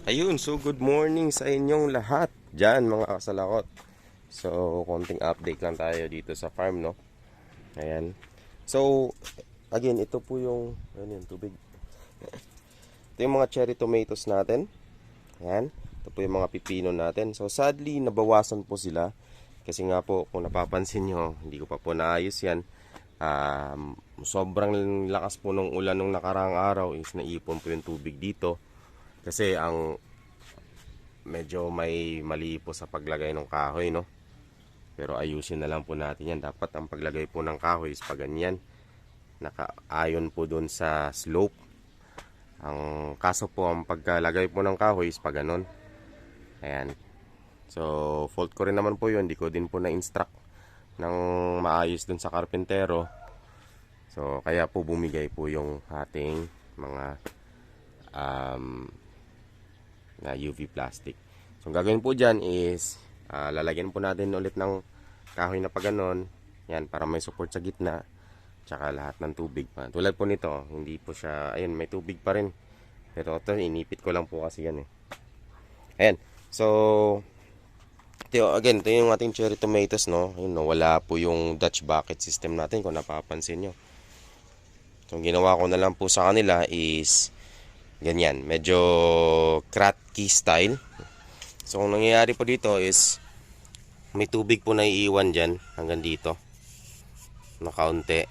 Ayun, so good morning sa inyong lahat dyan mga kasalakot. So, konting update lang tayo dito sa farm, no? Ayan. So, again, ito po yung, ano yun, tubig. Ito yung mga cherry tomatoes natin. Ayan. Ito po yung mga pipino natin. So, sadly, nabawasan po sila. Kasi nga po, kung napapansin nyo, hindi ko pa po naayos yan. Sobrang lakas po ng ulan nung nakarang araw is naipon po yung tubig dito. Kasi ang medyo may mali po sa paglagay ng kahoy, no? Pero ayusin na lang po natin yan. Dapat ang paglagay po ng kahoy is pa ganyan. Nakaayon po doon sa slope. Ang kaso po, ang pagkalagay po ng kahoy is pa ganon. Ayan. So, fault ko rin naman po yun. Hindi ko din po na-instruct ng maayos doon sa karpentero. So, kaya po bumigay po yung ating mga na UV plastic. So, ang gagawin po dyan is lalagyan po natin ulit ng kahoy na paganon. Yan, para may support sa gitna. Tsaka lahat ng tubig pa. Tulad po nito, hindi po siya, ayun, may tubig pa rin. Pero ito, inipit ko lang po kasi yan eh. Ayan. So, ito, again, ito yung ating cherry tomatoes, no? Ayun, no? Wala po yung Dutch bucket system natin kung napapansin nyo. So, ang ginawa ko na lang po sa kanila is ganyan, medyo kratky style. So, ang nangyayari po dito is may tubig po na iiwan dyan hanggang dito na kaunti.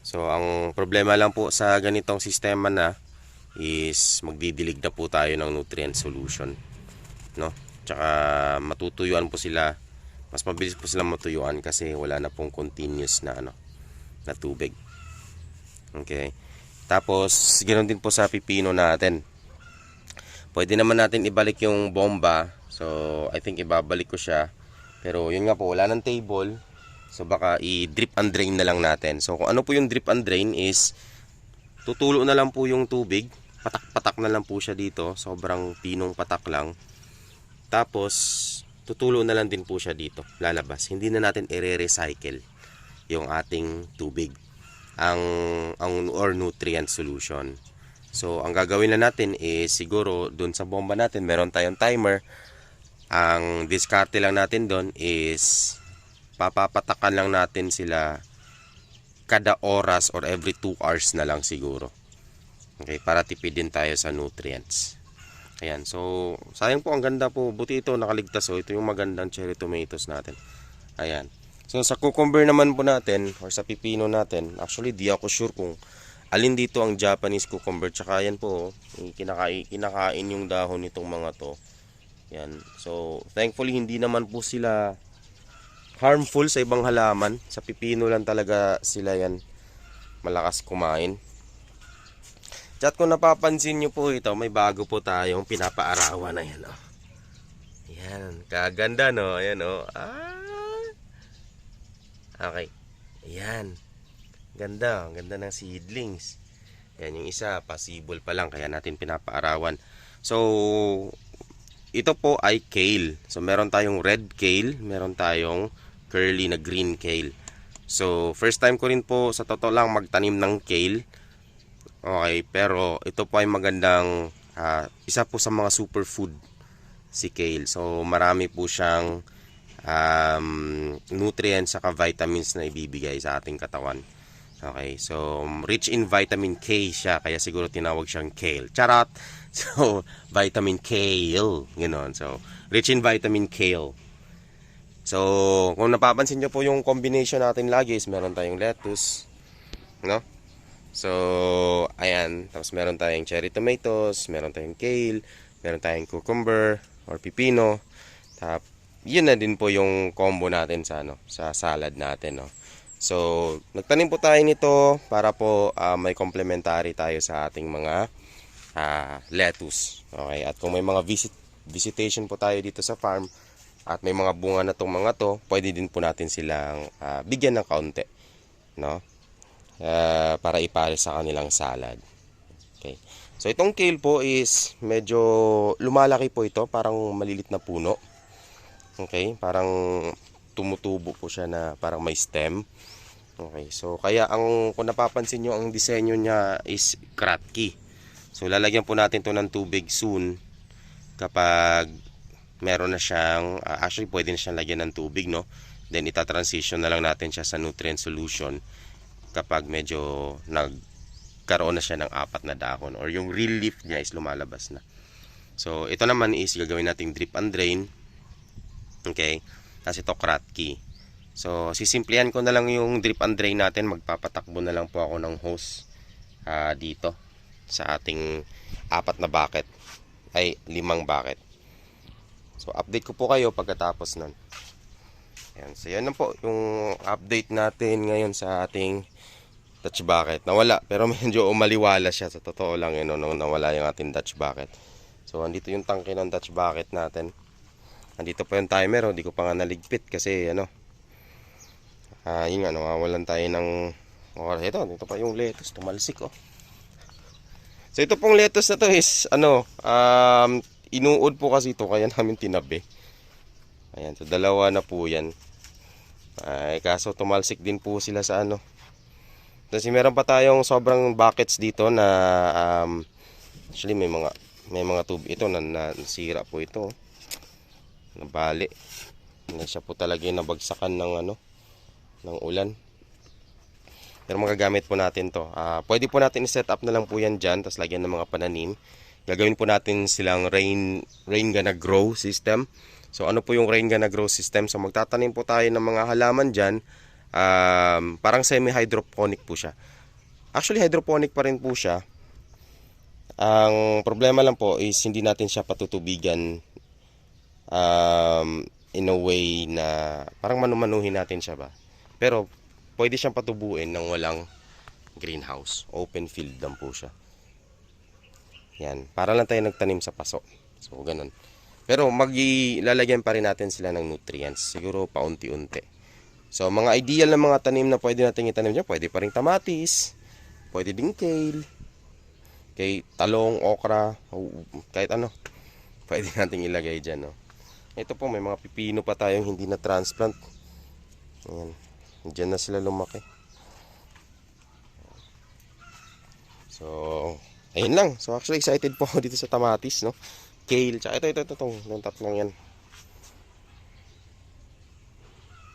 So, ang problema lang po sa ganitong sistema na is magdidilig na po tayo ng nutrient solution, no? Tsaka matutuyuan po sila, mas mabilis po sila matuyuan kasi wala na pong continuous na na tubig. Okay. Tapos, ganoon din po sa pipino natin. Pwede naman natin ibalik yung bomba. So, I think ibabalik ko siya. Pero, yun nga po, wala ng table. So, baka i-drip and drain na lang natin. So, kung ano po yung drip and drain is, tutulo na lang po yung tubig. Patak-patak na lang po siya dito. Sobrang pinong patak lang. Tapos, tutulo na lang din po siya dito. Lalabas. Hindi na natin i-recycle yung ating tubig. Ang or nutrient solution. So, ang gagawin na natin is siguro dun sa bomba natin, meron tayong timer. Ang diskarte lang natin dun is papapatakan lang natin sila kada oras or every 2 hours na lang siguro. Okay, para tipidin tayo sa nutrients. Ayan, so sayang po, ang ganda po. Buti ito nakaligtas. So, ito yung magandang cherry tomatoes natin. Ayan. So, sa cucumber naman po natin, or sa pipino natin, actually, di ako sure kung alin dito ang Japanese cucumber. Tsaka yan po, kinakain yung dahon nitong mga to. Yan. So, thankfully, hindi naman po sila harmful sa ibang halaman. Sa pipino lang talaga sila yan malakas kumain. Chat, kung napapansin nyo po ito, may bago po tayong pinapaarawan na yan. Oh. Yan, kaganda no. Ayan oh. Okay. Ayan. Ganda. Ang ganda ng seedlings. Ayan, yung isa, possible pa lang. Kaya natin pinapaarawan. So, ito po ay kale. So, meron tayong red kale. Meron tayong curly na green kale. So, first time ko rin po sa totoo lang magtanim ng kale. Okay, pero ito po ay magandang isa po sa mga superfood si kale. So, marami po siyang nutrients saka vitamins na ibibigay sa ating katawan. Okay, so rich in vitamin K siya, kaya siguro tinawag siyang kale. Charot! So, vitamin kale, ganoon. So, rich in vitamin kale. So, kung napapansin nyo po yung combination natin lagi is meron tayong lettuce, no? So, ayan. Tapos meron tayong cherry tomatoes, meron tayong kale, meron tayong cucumber or pipino. Tapos, yun na din po yung combo natin sa sa salad natin, no. So, nagtanim po tayo nito para po may complementary tayo sa ating mga lettuce. Okay? At kung may mga visitation po tayo dito sa farm at may mga bunga na tong mga to, pwede din po natin silang bigyan ng kaunti, no? Para ipares sa kanilang salad. Okay. So, itong kale po is medyo lumalaki po ito, parang malilit na puno. Okay, parang tumutubo po siya na parang may stem. Okay, so kaya kung napapansin nyo, ang disenyo niya is kratky. So lalagyan po natin to ng tubig soon kapag meron na siyang, actually pwede na siyang lagyan ng tubig, no? Then ita-transition na lang natin siya sa nutrient solution kapag medyo nagkaroon na siya ng 4 na dahon or yung real leaf niya is lumalabas na. So ito naman is gagawin nating drip and drain. Okay? Tapos ito Kratky. So sisimplihan ko na lang yung drip and drain natin. Magpapatakbo na lang po ako ng hose dito sa ating 4 na bucket. Ay 5 bucket. So update ko po kayo pagkatapos nun. Ayan. So yan na po yung update natin ngayon sa ating Dutch bucket. Nawala pero medyo umaliwala siya. Sa totoo lang yun nung nawala yung ating Dutch bucket. So andito yung tangke ng Dutch bucket natin. Andito pa yung timer. Hindi ko pa nga naligpit kasi ano. Yun nga, nawawalan tayo ng oras. Ito pa yung lettuce. Tumalsik oh. So ito pong lettuce na to is ano, inuod po kasi ito kaya namin tinabi. Ayan, so dalawa na po yan. Ay, kaso tumalsik din po sila sa ano. Kasi meron pa tayong sobrang buckets dito na actually may mga tubig ito na nasira po ito. Nabali. Na siya po talaga yung nabagsakan ng ano, ng ulan. Pero magagamit po natin to. Pwede po natin i-set up na lang po yan dyan. Tapos lagyan ng mga pananim. Gagawin po natin silang rain gonna grow system. So ano po yung rain gonna grow system? So magtatanim po tayo ng mga halaman dyan. Parang semi-hydroponic po siya. Actually hydroponic pa rin po siya. Ang problema lang po is hindi natin siya patutubigan in a way na parang manumanuhin natin siya ba. Pero pwede siyang patubuin ng walang greenhouse. Open field lang po siya. Yan. Para lang tayo nagtanim sa paso. So, ganun. Pero lalagyan pa rin natin sila ng nutrients. Siguro paunti-unti. So, mga ideal na mga tanim na pwede natin itanim dyan. Pwede pa rin tamatis. Pwede din kale. Talong, okra. Kahit ano. Pwede natin ilagay dyan. No? Ito po, may mga pipino pa tayong hindi na transplant. Ayan. Diyan na sila lumaki. So, ayun lang. So, actually excited po ako dito sa tamatis, no? Kale, tsaka ito, yung tatlong yan.